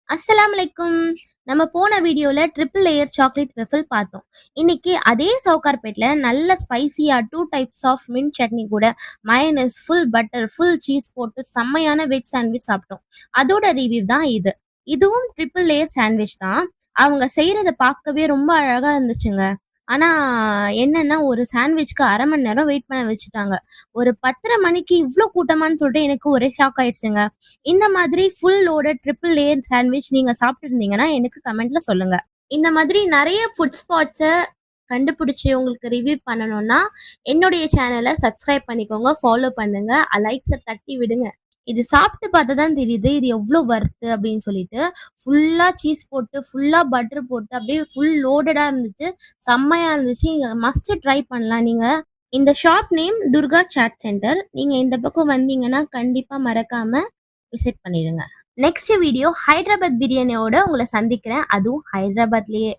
அஸ்ஸலாமலைக்கும். நம்ம போன வீடியோல ட்ரிபிள் லேயர் சாக்லேட் வெஃபில் பார்த்தோம். இன்னைக்கு அதே சவுகார்பேட்ல நல்ல ஸ்பைசியா 2 டைப்ஸ் ஆஃப் மின்ட் சட்னி கூட mayonnaise, full butter, full cheese போட்டு செம்மையான வெஜ் சாண்ட்விச் சாப்பிட்டோம். அதோட ரிவ்யூ தான் இது. இதுவும் ட்ரிபிள் லேயர் சாண்ட்விச் தான். அவங்க செய்றத பார்க்கவே ரொம்ப அழகா இருந்துச்சுங்க. ஆனா என்னன்னா, ஒரு சாண்ட்விச்க்கு 1/2 மணி நேரம் வெயிட் பண்ண வச்சுட்டாங்க. ஒரு 10:30 மணிக்கு இவ்ளோ கூட்டமான்னு சொல்லிட்டு எனக்கு ஒரே ஷாக் ஆயிடுச்சுங்க. இந்த மாதிரி full loaded triple layer sandwich நீங்க சாப்பிட்டுருந்தீங்கன்னா எனக்கு கமெண்ட்ல சொல்லுங்க. இந்த மாதிரி நிறைய ஃபுட் ஸ்பாட்ஸ கண்டுபிடிச்சு உங்களுக்கு ரிவ்யூ பண்ணணும்னா என்னுடைய சேனலை சப்ஸ்கிரைப் பண்ணிக்கோங்க, ஃபாலோ பண்ணுங்க, லைக்ஸை தட்டி விடுங்க. இது சாப்பிட்டு பார்த்தா தான் தெரியுது இது எவ்வளோ வர்த்து அப்படின்னு சொல்லிட்டு. ஃபுல்லா சீஸ் போட்டு, ஃபுல்லா பட்டர் போட்டு அப்படியே ஃபுல் லோடடா இருந்துச்சு. செம்மையா இருந்துச்சு. நீங்க மஸ்ட் ட்ரை பண்ணலாம் நீங்க. இந்த shop name Durga chaat centre. நீங்க இந்த பக்கம் வந்தீங்கன்னா கண்டிப்பா மறக்காம விசிட் பண்ணிடுங்க. நெக்ஸ்ட் வீடியோ ஹைதராபாத் பிரியாணியோட உங்களை சந்திக்கிறேன். அதுவும் ஹைதராபாத்லயே.